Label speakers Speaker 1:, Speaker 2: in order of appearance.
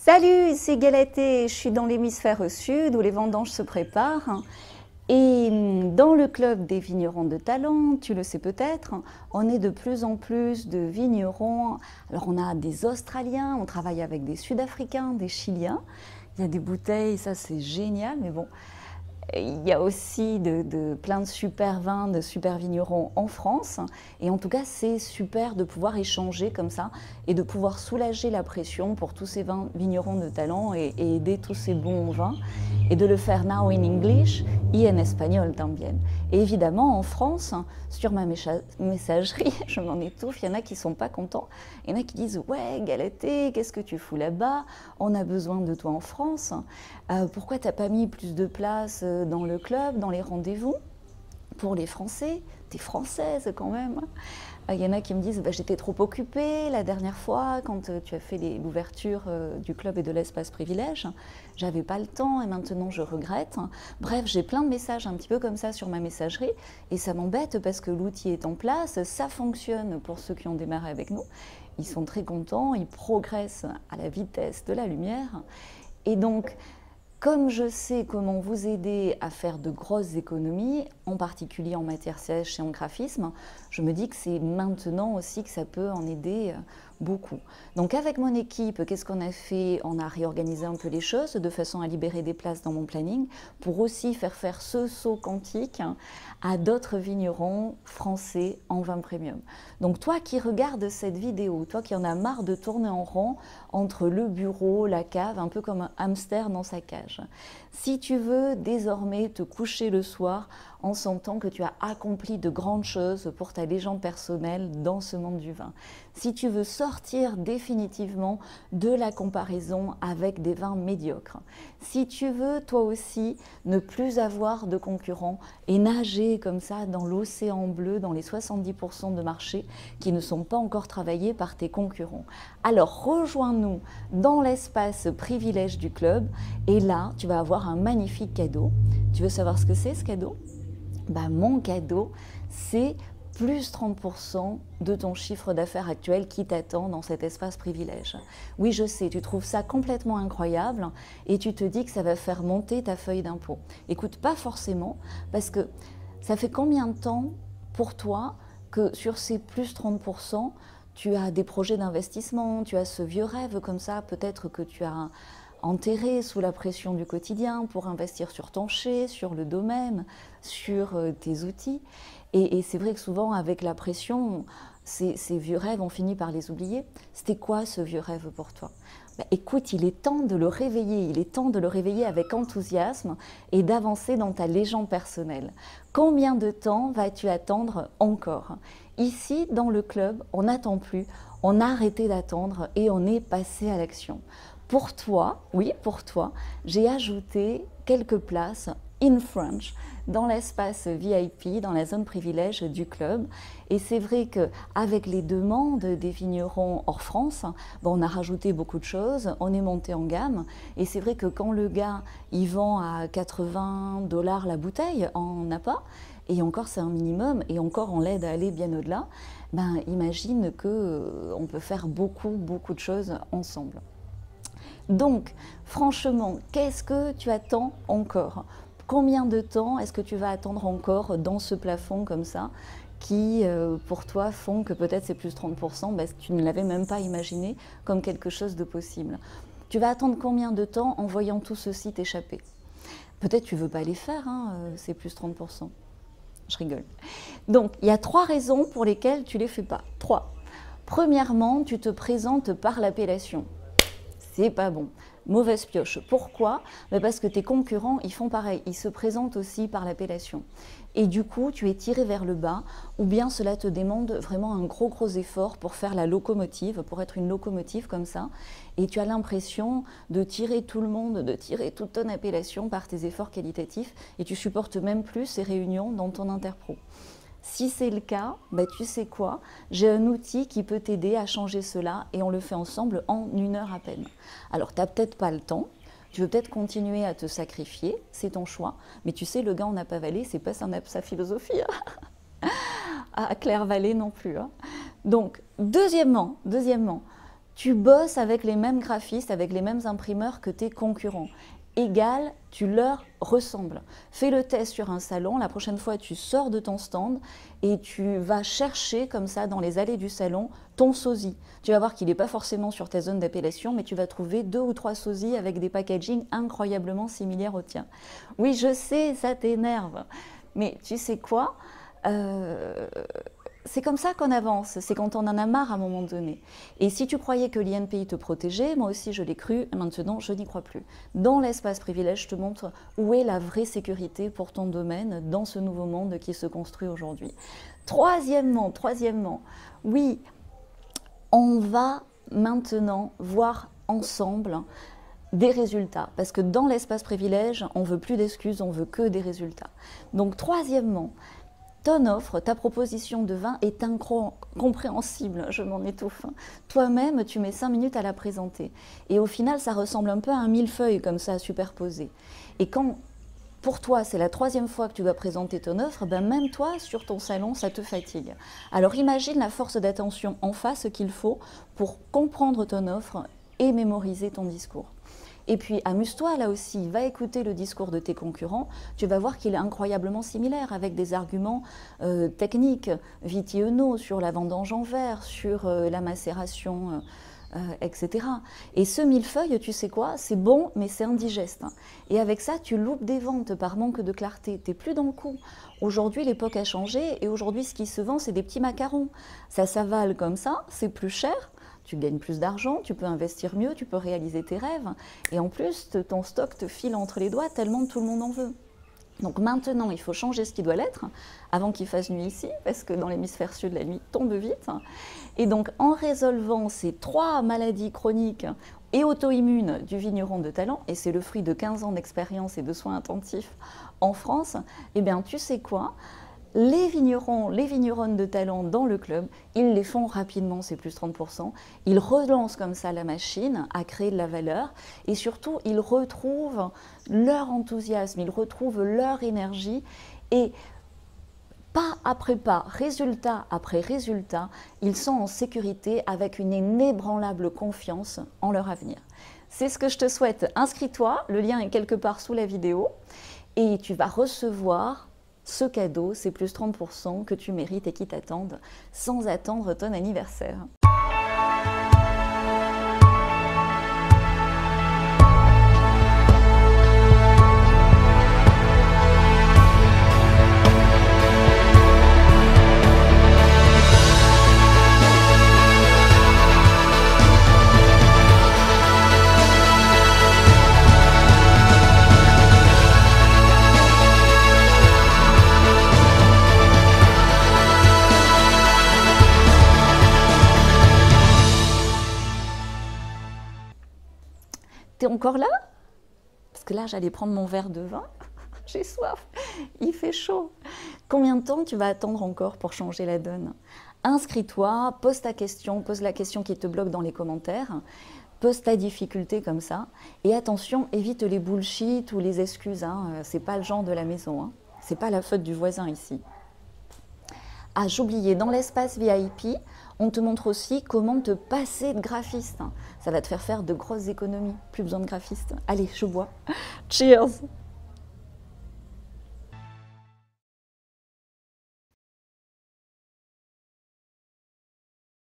Speaker 1: Salut, c'est Galatée, je suis dans l'hémisphère sud où les vendanges se préparent. Et dans le club des vignerons de talent, tu le sais peut-être, on est de plus en plus de vignerons. Alors on a des Australiens, on travaille avec des Sud-Africains, des Chiliens. Il y a des bouteilles, ça c'est génial, mais bon. Il y a aussi plein de super vins, de super vignerons en France. Et en tout cas, c'est super de pouvoir échanger comme ça et de pouvoir soulager la pression pour tous ces vignerons de talent et aider tous ces bons vins. Et de le faire now in English et en espagnol también. Et évidemment, en France, sur ma messagerie, je m'en étouffe, il y en a qui ne sont pas contents. Il y en a qui disent « Ouais, Galatée, qu'est-ce que tu fous là-bas? On a besoin de toi en France. Pourquoi tu n'as pas mis plus de place dans le club, dans les rendez-vous pour les Français? T'es française quand même. » Il y en a qui me disent bah, « J'étais trop occupée la dernière fois quand tu as fait l'ouverture du club et de l'espace privilège. J'avais pas le temps et maintenant je regrette. » Bref, j'ai plein de messages un petit peu comme ça sur ma messagerie et ça m'embête parce que l'outil est en place, ça fonctionne pour ceux qui ont démarré avec nous. Ils sont très contents, ils progressent à la vitesse de la lumière. Et donc, comme je sais comment vous aider à faire de grosses économies, en particulier en matière sèche et en graphisme, je me dis que c'est maintenant aussi que ça peut en aider beaucoup. Donc avec mon équipe, qu'est-ce qu'on a fait? On a réorganisé un peu les choses de façon à libérer des places dans mon planning pour aussi faire ce saut quantique à d'autres vignerons français en vin premium. Donc toi qui regardes cette vidéo, toi qui en as marre de tourner en rond entre le bureau, la cave, un peu comme un hamster dans sa cage, si tu veux désormais te coucher le soir en sentant que tu as accompli de grandes choses pour ta légende personnelle dans ce monde du vin, si tu veux sortir définitivement de la comparaison avec des vins médiocres, si tu veux toi aussi ne plus avoir de concurrents et nager comme ça dans l'océan bleu, dans les 70% de marchés qui ne sont pas encore travaillés par tes concurrents, alors rejoins-nous dans l'espace privilège du club et là tu vas avoir un magnifique cadeau. Tu veux savoir ce que c'est ce cadeau? Bah, mon cadeau, c'est plus 30% de ton chiffre d'affaires actuel qui t'attend dans cet espace privilège. Oui, je sais, tu trouves ça complètement incroyable et tu te dis que ça va faire monter ta feuille d'impôt. Écoute, pas forcément, parce que ça fait combien de temps pour toi que sur ces plus 30%, tu as des projets d'investissement, tu as ce vieux rêve comme ça, peut-être que tu as enterré sous la pression du quotidien pour investir sur ton chai, sur le domaine, sur tes outils. Et c'est vrai que souvent, avec la pression, ces vieux rêves, on finit par les oublier. C'était quoi ce vieux rêve pour toi? Bah, écoute, il est temps de le réveiller. Il est temps de le réveiller avec enthousiasme et d'avancer dans ta légende personnelle. Combien de temps vas-tu attendre encore? Ici, dans le club, on n'attend plus. On a arrêté d'attendre et on est passé à l'action. Pour toi, oui, pour toi, j'ai ajouté quelques places in French dans l'espace VIP, dans la zone privilège du club. Et c'est vrai qu'avec les demandes des vignerons hors France, on a rajouté beaucoup de choses, on est monté en gamme. Et c'est vrai que quand le gars, il vend à 80 $ la bouteille en APA, et encore c'est un minimum, et encore on l'aide à aller bien au-delà, ben, imagine qu'on peut faire beaucoup de choses ensemble. Donc, franchement, qu'est-ce que tu attends encore? Combien de temps est-ce que tu vas attendre encore dans ce plafond comme ça qui, pour toi, font que peut-être c'est plus 30%, ben, tu ne l'avais même pas imaginé comme quelque chose de possible. Tu vas attendre combien de temps en voyant tout ceci t'échapper? Peut-être tu ne veux pas les faire, hein, c'est plus 30%. Je rigole. Donc, il y a 3 raisons pour lesquelles tu ne les fais pas. 3. Premièrement, tu te présentes par l'appellation. C'est pas bon. Mauvaise pioche. Pourquoi? Parce que tes concurrents, ils font pareil. Ils se présentent aussi par l'appellation. Et du coup, tu es tiré vers le bas, ou bien cela te demande vraiment un gros effort pour faire la locomotive, pour être une locomotive comme ça. Et tu as l'impression de tirer tout le monde, de tirer toute ton appellation par tes efforts qualitatifs, et tu supportes même plus ces réunions dans ton interpro. Si c'est le cas, bah, tu sais quoi? J'ai un outil qui peut t'aider à changer cela et on le fait ensemble en 1 heure à peine. Alors, tu n'as peut-être pas le temps, tu veux peut-être continuer à te sacrifier, c'est ton choix, mais tu sais, le gars en Napa Valley, c'est pas sa philosophie. À Claire Vallée non plus. Hein. Donc, deuxièmement, Tu bosses avec les mêmes graphistes, avec les mêmes imprimeurs que tes concurrents. Égal, tu leur ressembles. Fais le test sur un salon, la prochaine fois tu sors de ton stand et tu vas chercher comme ça dans les allées du salon ton sosie. Tu vas voir qu'il n'est pas forcément sur ta zone d'appellation, mais tu vas trouver 2 ou 3 sosies avec des packagings incroyablement similaires aux tiens. Oui, je sais, ça t'énerve, mais tu sais quoi? C'est comme ça qu'on avance, c'est quand on en a marre à un moment donné. Et si tu croyais que l'INPI te protégeait, moi aussi je l'ai cru, maintenant je n'y crois plus. Dans l'espace privilège, je te montre où est la vraie sécurité pour ton domaine dans ce nouveau monde qui se construit aujourd'hui. Troisièmement, oui, on va maintenant voir ensemble des résultats, parce que dans l'espace privilège, on ne veut plus d'excuses, on veut que des résultats. Donc troisièmement, ton offre, ta proposition de vin est incompréhensible, je m'en étouffe. Toi-même, tu mets 5 minutes à la présenter. Et au final, ça ressemble un peu à un millefeuille comme ça, superposé. Et quand, pour toi, c'est la 3e fois que tu dois présenter ton offre, ben même toi, sur ton salon, ça te fatigue. Alors imagine la force d'attention en face qu'il faut pour comprendre ton offre et mémoriser ton discours. Et puis amuse-toi là aussi, va écouter le discours de tes concurrents, tu vas voir qu'il est incroyablement similaire avec des arguments techniques, Viti-Enot, sur la vendange en verre, sur la macération, etc. Et ce millefeuille, tu sais quoi, c'est bon mais c'est indigeste. Et avec ça, tu loupes des ventes par manque de clarté, tu n'es plus dans le coup. Aujourd'hui, l'époque a changé et aujourd'hui, ce qui se vend, c'est des petits macarons. Ça s'avale comme ça, c'est plus cher. Tu gagnes plus d'argent, tu peux investir mieux, tu peux réaliser tes rêves. Et en plus, ton stock te file entre les doigts tellement tout le monde en veut. Donc maintenant, il faut changer ce qui doit l'être avant qu'il fasse nuit ici, parce que dans l'hémisphère sud, la nuit tombe vite. Et donc, en résolvant ces 3 maladies chroniques et auto-immunes du vigneron de talent, et c'est le fruit de 15 ans d'expérience et de soins intensifs en France, eh bien, tu sais quoi ? Les vignerons, les vigneronnes de talent dans le club, ils les font rapidement, c'est plus 30%. Ils relancent comme ça la machine à créer de la valeur et surtout, ils retrouvent leur enthousiasme, ils retrouvent leur énergie et pas après pas, résultat après résultat, ils sont en sécurité avec une inébranlable confiance en leur avenir. C'est ce que je te souhaite. Inscris-toi, le lien est quelque part sous la vidéo et tu vas recevoir ce cadeau, c'est plus 30% que tu mérites et qui t'attendent sans attendre ton anniversaire. T'es encore là? Parce que là, j'allais prendre mon verre de vin. J'ai soif. Il fait chaud. Combien de temps tu vas attendre encore pour changer la donne? Inscris-toi, pose ta question, pose la question qui te bloque dans les commentaires. Pose ta difficulté comme ça. Et attention, évite les bullshit ou les excuses. C'est pas le genre de la maison. C'est pas la faute du voisin ici. Ah, j'oubliais, dans l'espace VIP, on te montre aussi comment te passer de graphiste. Ça va te faire de grosses économies. Plus besoin de graphiste. Allez, je bois. Cheers!